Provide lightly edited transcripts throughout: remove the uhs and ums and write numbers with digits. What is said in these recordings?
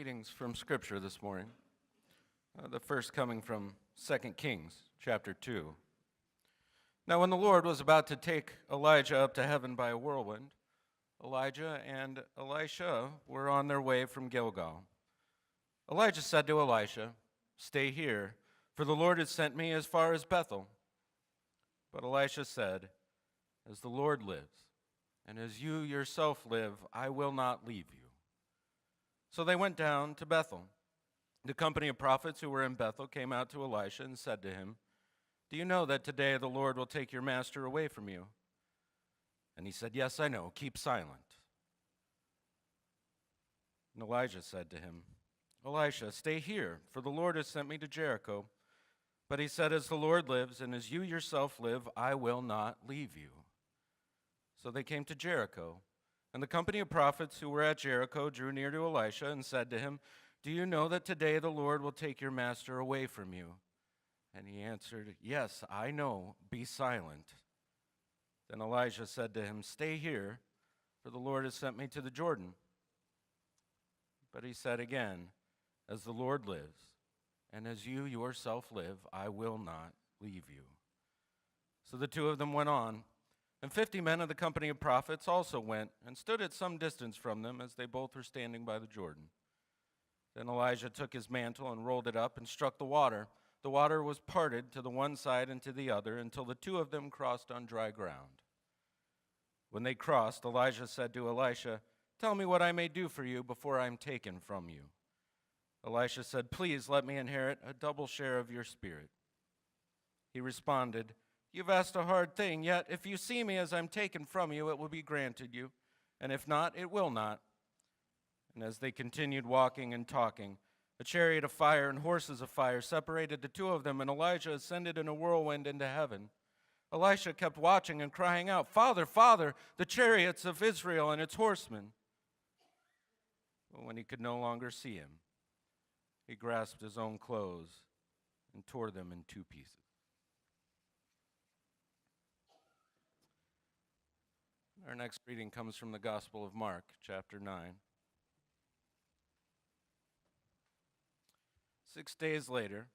readings from Scripture this morning. The first coming from 2 Kings, chapter 2. Now when the Lord was about to take Elijah up to heaven by a whirlwind, Elijah and Elisha were on their way from Gilgal. Elijah said to Elisha, "Stay here, for the Lord has sent me as far as Bethel." But Elisha said, "As the Lord lives, and as you yourself live, I will not leave you." So they went down to Bethel. The company of prophets who were in Bethel came out to Elisha and said to him, "Do you know that today the Lord will take your master away from you?" And he said, "Yes, I know. Keep silent." And Elijah said to him, "Elisha, stay here, for the Lord has sent me to Jericho." But he said, "As the Lord lives, and as you yourself live, I will not leave you." So they came to Jericho. And the company of prophets who were at Jericho drew near to Elisha and said to him, "Do you know that today the Lord will take your master away from you?" And he answered, "Yes, I know. Be silent." Then Elijah said to him, "Stay here, for the Lord has sent me to the Jordan." But he said again, "As the Lord lives, and as you yourself live, I will not leave you." So the two of them went on. And 50 men of the company of prophets also went and stood at some distance from them as they both were standing by the Jordan. Then Elijah took his mantle and rolled it up and struck the water. The water was parted to the one side and to the other until the two of them crossed on dry ground. When they crossed, Elijah said to Elisha, "Tell me what I may do for you before I am taken from you." Elisha said, "Please let me inherit a double share of your spirit." He responded, "You've asked a hard thing, yet if you see me as I'm taken from you, it will be granted you, and if not, it will not." And as they continued walking and talking, a chariot of fire and horses of fire separated the two of them, and Elijah ascended in a whirlwind into heaven. Elisha kept watching and crying out, "Father, Father, the chariots of Israel and its horsemen." But when he could no longer see him, he grasped his own clothes and tore them in two pieces. Our next reading comes from the Gospel of Mark, chapter 9. 6 days later,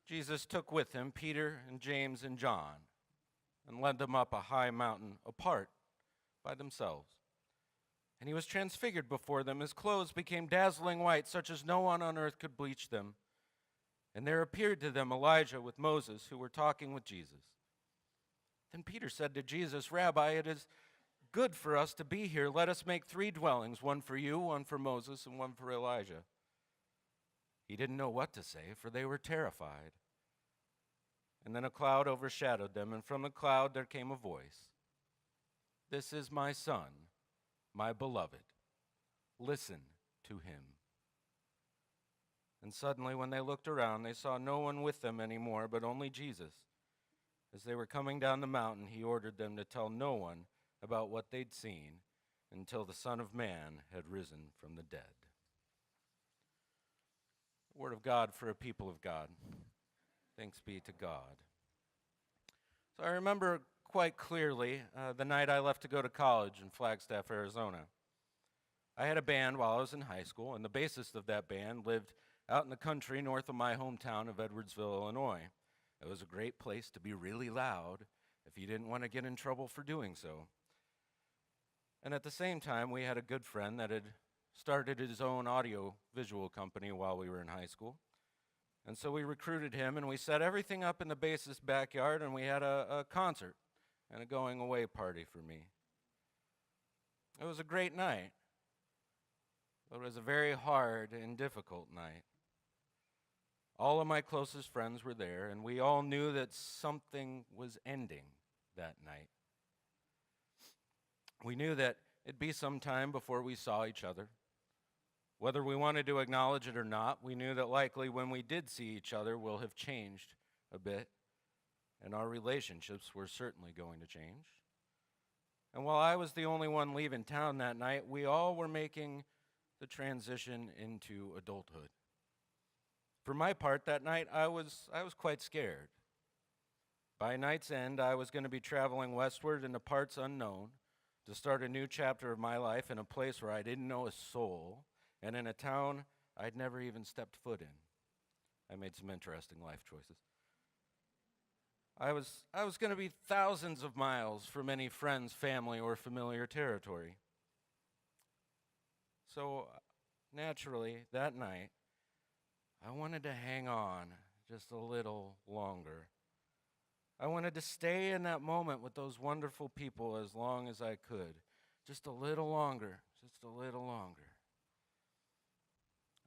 Jesus took with him Peter and James and John and led them up a high mountain apart by themselves. And he was transfigured before them. His clothes became dazzling white, such as no one on earth could bleach them. And there appeared to them Elijah with Moses, who were talking with Jesus. Then Peter said to Jesus, "Rabbi, it is good for us to be here. Let us make 3 dwellings, one for you, one for Moses, and one for Elijah." He didn't know what to say, for they were terrified. And then a cloud overshadowed them, and from the cloud there came a voice. "This is my son, my beloved. Listen to him." And suddenly, when they looked around, they saw no one with them anymore, but only Jesus. As they were coming down the mountain, he ordered them to tell no one about what they'd seen until the Son of Man had risen from the dead. Word of God for a people of God. Thanks be to God. So I remember quite clearly the night I left to go to college in Flagstaff, Arizona. I had a band while I was in high school, and the bassist of that band lived out in the country north of my hometown of Edwardsville, Illinois. It was a great place to be really loud if you didn't want to get in trouble for doing so. And at the same time, we had a good friend that had started his own audio-visual company while we were in high school. And so we recruited him, and we set everything up in the bassist's backyard, and we had a concert and a going-away party for me. It was a great night, but it was a very hard and difficult night. All of my closest friends were there, and we all knew that something was ending that night. We knew that it'd be some time before we saw each other. Whether we wanted to acknowledge it or not, we knew that likely when we did see each other, we'll have changed a bit, and our relationships were certainly going to change. And while I was the only one leaving town that night, we all were making the transition into adulthood. For my part, that night, I was quite scared. By night's end, I was going to be traveling westward into parts unknown to start a new chapter of my life in a place where I didn't know a soul and in a town I'd never even stepped foot in. I made some interesting life choices. I was going to be thousands of miles from any friends, family, or familiar territory. So naturally, that night, I wanted to hang on just a little longer. I wanted to stay in that moment with those wonderful people as long as I could. Just a little longer, just a little longer.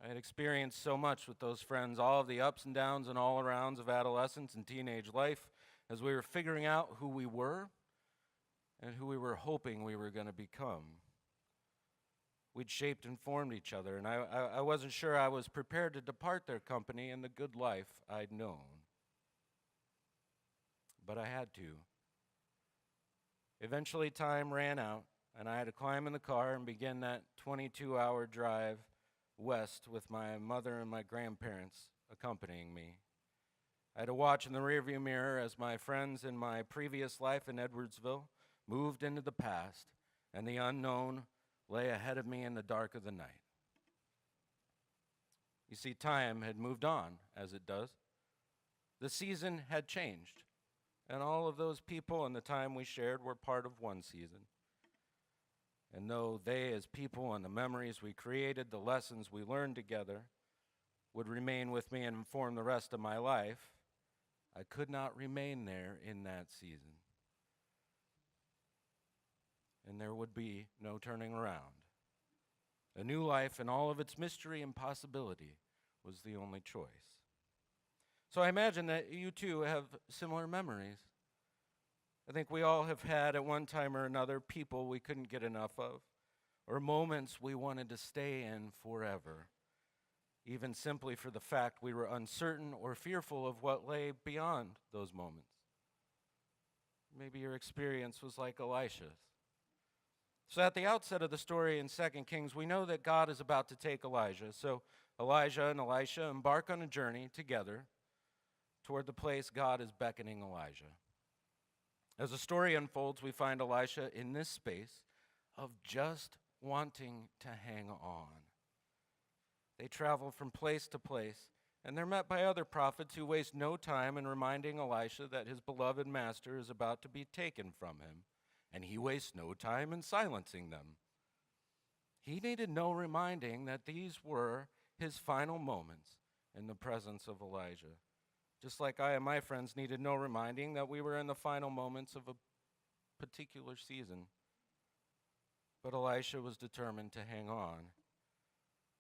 I had experienced so much with those friends, all of the ups and downs and all arounds of adolescence and teenage life as we were figuring out who we were and who we were hoping we were going to become. We'd shaped and formed each other, and I wasn't sure I was prepared to depart their company and the good life I'd known. But I had to. Eventually, time ran out, and I had to climb in the car and begin that 22-hour drive west with my mother and my grandparents accompanying me. I had to watch in the rearview mirror as my friends in my previous life in Edwardsville moved into the past, and the unknown lay ahead of me in the dark of the night. You see, time had moved on, as it does. The season had changed, and all of those people and the time we shared were part of one season. And though they, as people, and the memories we created, the lessons we learned together, would remain with me and inform the rest of my life, I could not remain there in that season. And there would be no turning around. A new life in all of its mystery and possibility was the only choice. So I imagine that you too have similar memories. I think we all have had at one time or another people we couldn't get enough of, or moments we wanted to stay in forever, even simply for the fact we were uncertain or fearful of what lay beyond those moments. Maybe your experience was like Elisha's. So at the outset of the story in 2 Kings, we know that God is about to take Elijah. So Elijah and Elisha embark on a journey together toward the place God is beckoning Elijah. As the story unfolds, we find Elisha in this space of just wanting to hang on. They travel from place to place, and they're met by other prophets who waste no time in reminding Elisha that his beloved master is about to be taken from him, and he wastes no time in silencing them. He needed no reminding that these were his final moments in the presence of Elijah. Just like I and my friends needed no reminding that we were in the final moments of a particular season. But Elisha was determined to hang on.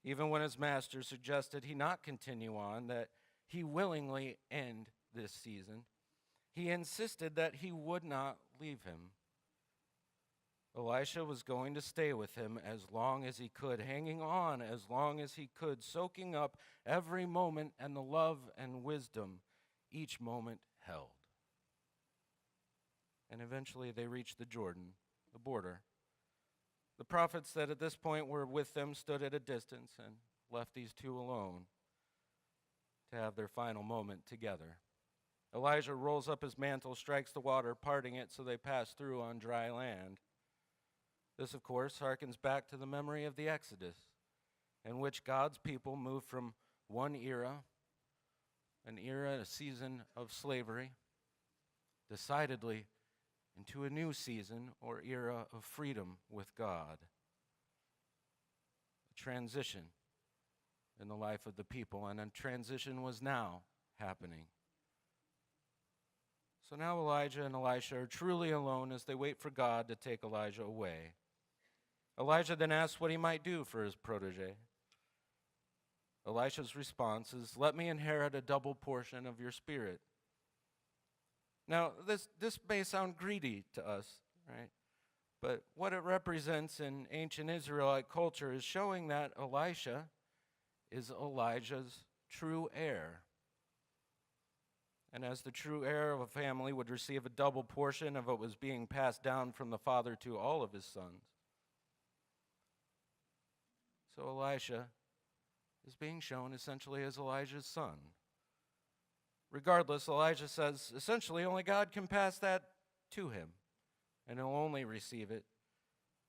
Even when his master suggested he not continue on, that he willingly end this season, he insisted that he would not leave him. Elisha was going to stay with him as long as he could, hanging on as long as he could, soaking up every moment and the love and wisdom each moment held. And eventually they reached the Jordan, the border. The prophets that at this point were with them stood at a distance and left these two alone to have their final moment together. Elijah rolls up his mantle, strikes the water, parting it so they pass through on dry land. This, of course, harkens back to the memory of the Exodus, in which God's people moved from one era, a season of slavery, decidedly into a new season or era of freedom with God. A transition in the life of the people, and a transition was now happening. So now Elijah and Elisha are truly alone as they wait for God to take Elijah away. Elijah then asks what he might do for his protege. Elisha's response is, "Let me inherit a double portion of your spirit." Now, this may sound greedy to us, right? But what it represents in ancient Israelite culture is showing that Elisha is Elijah's true heir. And as the true heir of a family would receive a double portion of what was being passed down from the father to all of his sons. So Elisha is being shown essentially as Elijah's son. Regardless, Elijah says essentially only God can pass that to him, and he'll only receive it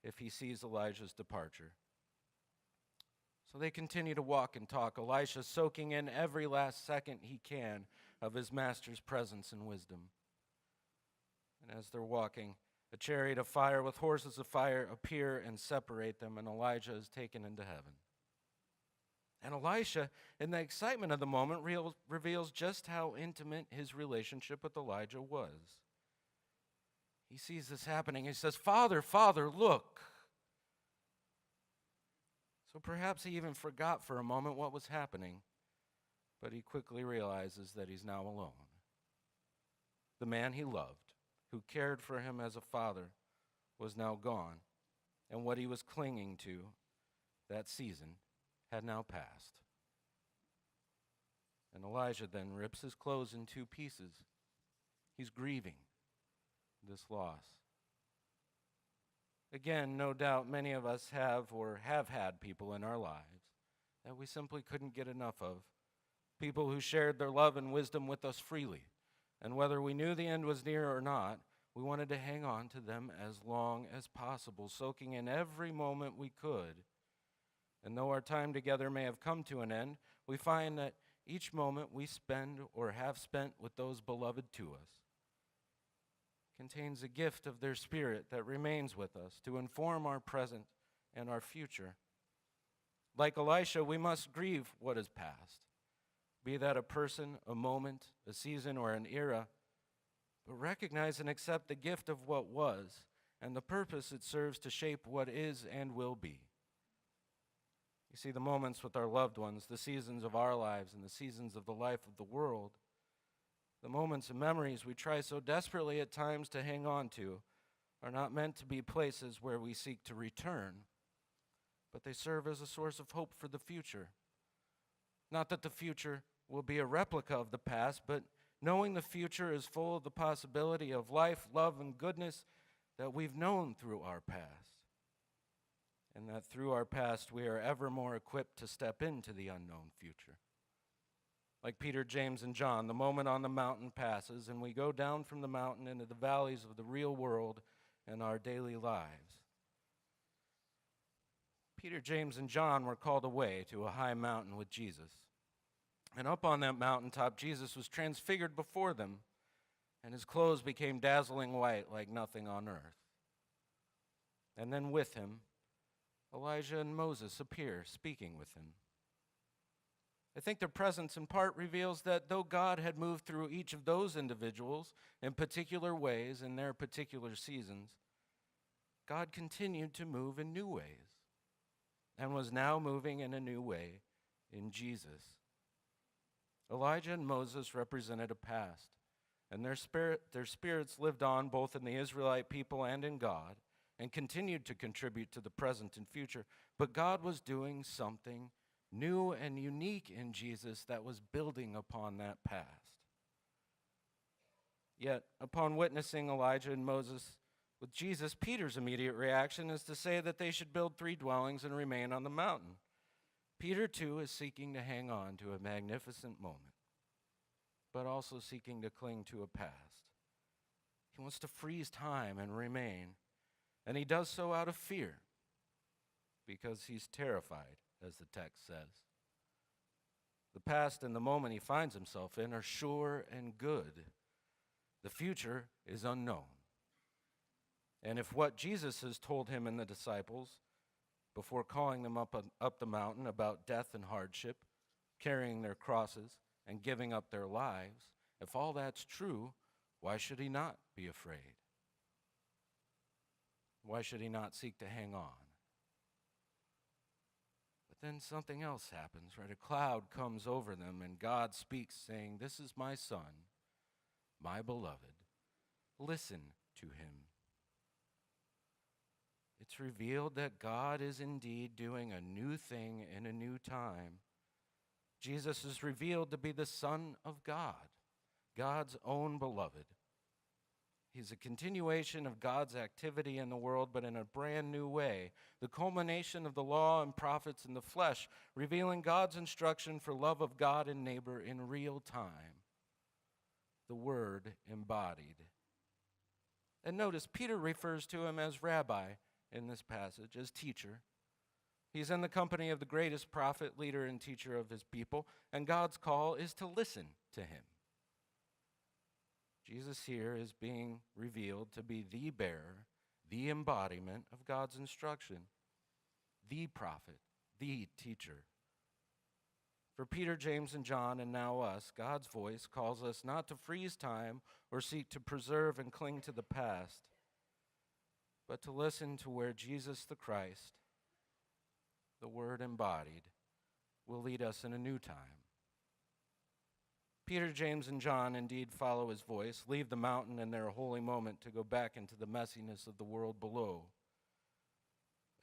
if he sees Elijah's departure. So they continue to walk and talk, Elisha soaking in every last second he can of his master's presence and wisdom. And as they're walking, a chariot of fire with horses of fire appear and separate them, and Elijah is taken into heaven. And Elisha, in the excitement of the moment, reveals just how intimate his relationship with Elijah was. He sees this happening. He says, "Father, Father, look." So perhaps he even forgot for a moment what was happening, but he quickly realizes that he's now alone. The man he loved, who cared for him as a father, was now gone, and what he was clinging to that season had now passed. And Elijah then rips his clothes in two pieces. He's grieving this loss. Again, no doubt many of us have or have had people in our lives that we simply couldn't get enough of. People who shared their love and wisdom with us freely. And whether we knew the end was near or not, we wanted to hang on to them as long as possible, soaking in every moment we could. And though our time together may have come to an end, we find that each moment we spend or have spent with those beloved to us contains a gift of their spirit that remains with us to inform our present and our future. Like Elisha, we must grieve what is past, be that a person, a moment, a season, or an era, but recognize and accept the gift of what was and the purpose it serves to shape what is and will be. You see, the moments with our loved ones, the seasons of our lives, and the seasons of the life of the world, the moments and memories we try so desperately at times to hang on to are not meant to be places where we seek to return, but they serve as a source of hope for the future. Not that the future will be a replica of the past, but knowing the future is full of the possibility of life, love, and goodness that we've known through our past, and that through our past we are ever more equipped to step into the unknown future. Like Peter, James, and John, the moment on the mountain passes, and we go down from the mountain into the valleys of the real world and our daily lives. Peter, James, and John were called away to a high mountain with Jesus. And up on that mountaintop, Jesus was transfigured before them, and his clothes became dazzling white like nothing on earth. And then with him, Elijah and Moses appear, speaking with him. I think their presence in part reveals that though God had moved through each of those individuals in particular ways in their particular seasons, God continued to move in new ways and was now moving in a new way in Jesus. Elijah and Moses represented a past, and their spirits lived on both in the Israelite people and in God, and continued to contribute to the present and future. But God was doing something new and unique in Jesus that was building upon that past. Yet, upon witnessing Elijah and Moses with Jesus, Peter's immediate reaction is to say that they should build 3 dwellings and remain on the mountain. Peter, too, is seeking to hang on to a magnificent moment, but also seeking to cling to a past. He wants to freeze time and remain, and he does so out of fear, because he's terrified, as the text says. The past and the moment he finds himself in are sure and good. The future is unknown. And if what Jesus has told him and the disciples before calling them up the mountain about death and hardship, carrying their crosses, and giving up their lives, if all that's true, why should he not be afraid? Why should he not seek to hang on? But then something else happens, right? A cloud comes over them, and God speaks, saying, "This is my Son, my beloved. Listen to him." It's revealed that God is indeed doing a new thing in a new time. Jesus is revealed to be the Son of God, God's own beloved. He's a continuation of God's activity in the world, but in a brand new way. The culmination of the law and prophets in the flesh, revealing God's instruction for love of God and neighbor in real time. The Word embodied. And notice, Peter refers to him as rabbi in this passage, as teacher. He's in the company of the greatest prophet, leader, and teacher of his people, and God's call is to listen to him. Jesus here is being revealed to be the bearer, the embodiment of God's instruction, the prophet, the teacher. For Peter, James, and John, and now us, God's voice calls us not to freeze time or seek to preserve and cling to the past, but to listen to where Jesus the Christ, the Word embodied, will lead us in a new time. Peter, James, and John indeed follow his voice, leave the mountain and their holy moment to go back into the messiness of the world below,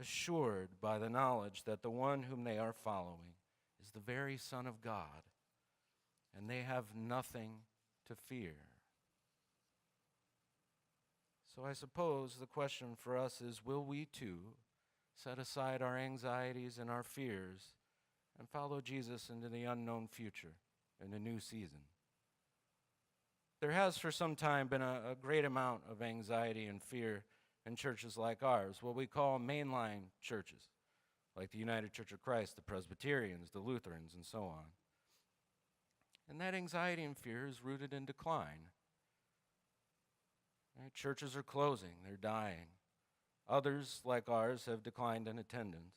assured by the knowledge that the one whom they are following is the very Son of God, and they have nothing to fear. So I suppose the question for us is, will we too set aside our anxieties and our fears and follow Jesus into the unknown future in a new season? There has for some time been a great amount of anxiety and fear in churches like ours, what we call mainline churches, like the United Church of Christ, the Presbyterians, the Lutherans, and so on. And that anxiety and fear is rooted in decline. Right? Churches are closing, they're dying. Others, like ours, have declined in attendance.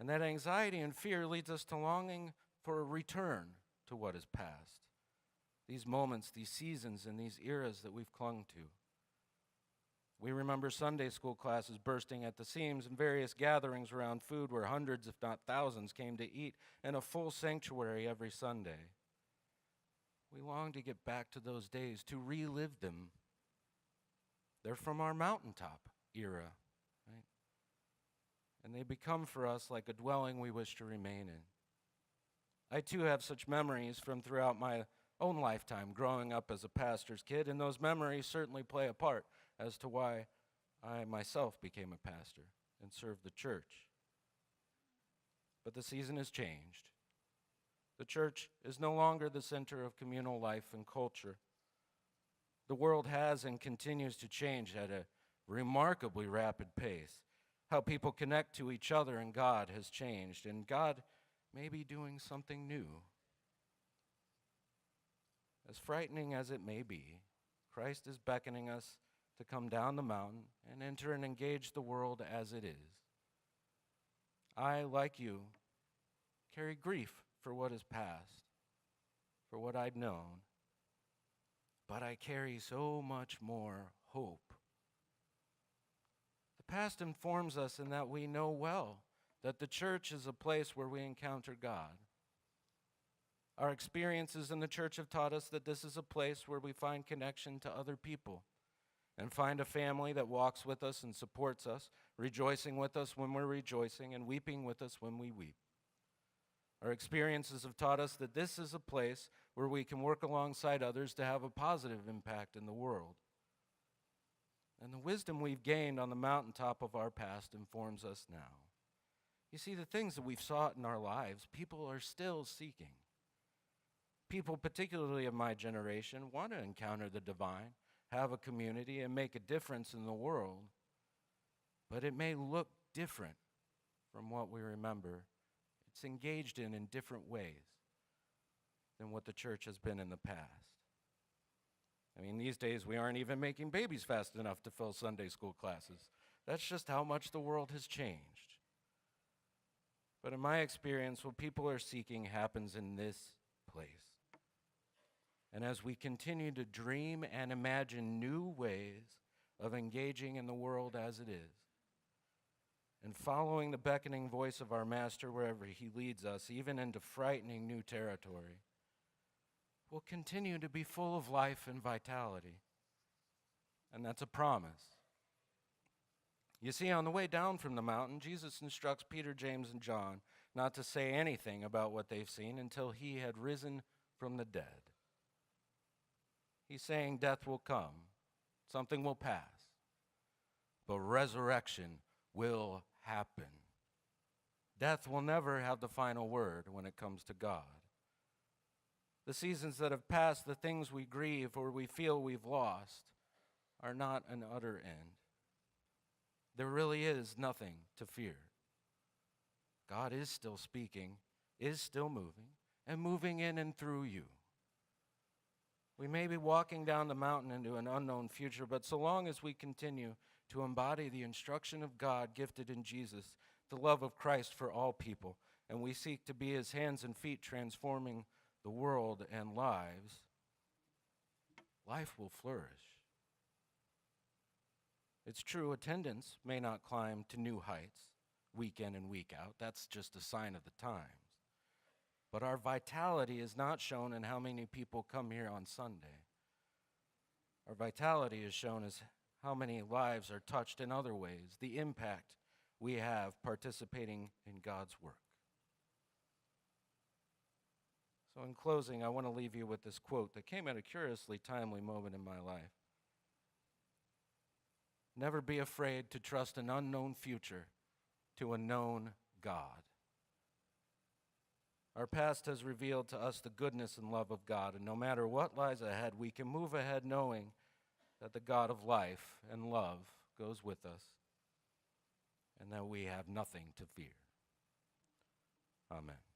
And that anxiety and fear leads us to longing for a return to what is past. These moments, these seasons, and these eras that we've clung to. We remember Sunday school classes bursting at the seams and various gatherings around food where hundreds, if not thousands, came to eat, and a full sanctuary every Sunday. We long to get back to those days, to relive them. They're from our mountaintop era, right? And they become for us like a dwelling we wish to remain in. I too have such memories from throughout my own lifetime growing up as a pastor's kid, and those memories certainly play a part as to why I myself became a pastor and served the church. But the season has changed. The church is no longer the center of communal life and culture. The world has and continues to change at a remarkably rapid pace. How people connect to each other and God has changed, and God may be doing something new. As frightening as it may be, Christ is beckoning us to come down the mountain and enter and engage the world as it is. I, like you, carry grief for what is past, for what I'd known, but I carry so much more hope. The past informs us in that we know well that the church is a place where we encounter God. Our experiences in the church have taught us that this is a place where we find connection to other people and find a family that walks with us and supports us, rejoicing with us when we're rejoicing and weeping with us when we weep. Our experiences have taught us that this is a place where we can work alongside others to have a positive impact in the world. And the wisdom we've gained on the mountaintop of our past informs us now. You see, the things that we've sought in our lives, people are still seeking. People, particularly of my generation, want to encounter the divine, have a community, and make a difference in the world. But it may look different from what we remember. It's engaged in different ways than what the church has been in the past. I mean, these days we aren't even making babies fast enough to fill Sunday school classes. That's just how much the world has changed. But in my experience, what people are seeking happens in this place. And as we continue to dream and imagine new ways of engaging in the world as it is, and following the beckoning voice of our Master wherever he leads us, even into frightening new territory, we'll continue to be full of life and vitality. And that's a promise. You see, on the way down from the mountain, Jesus instructs Peter, James, and John not to say anything about what they've seen until he had risen from the dead. He's saying death will come, something will pass, but resurrection will happen. Death will never have the final word when it comes to God. The seasons that have passed, the things we grieve or we feel we've lost, are not an utter end. There really is nothing to fear. God is still speaking, is still moving, and moving in and through you. We may be walking down the mountain into an unknown future, but so long as we continue to embody the instruction of God gifted in Jesus, the love of Christ for all people, and we seek to be his hands and feet transforming the world and lives, life will flourish. It's true, attendance may not climb to new heights week in and week out. That's just a sign of the times. But our vitality is not shown in how many people come here on Sunday. Our vitality is shown as how many lives are touched in other ways, the impact we have participating in God's work. So in closing, I want to leave you with this quote that came at a curiously timely moment in my life. Never be afraid to trust an unknown future to a known God. Our past has revealed to us the goodness and love of God, and no matter what lies ahead, we can move ahead knowing that the God of life and love goes with us, and that we have nothing to fear. Amen.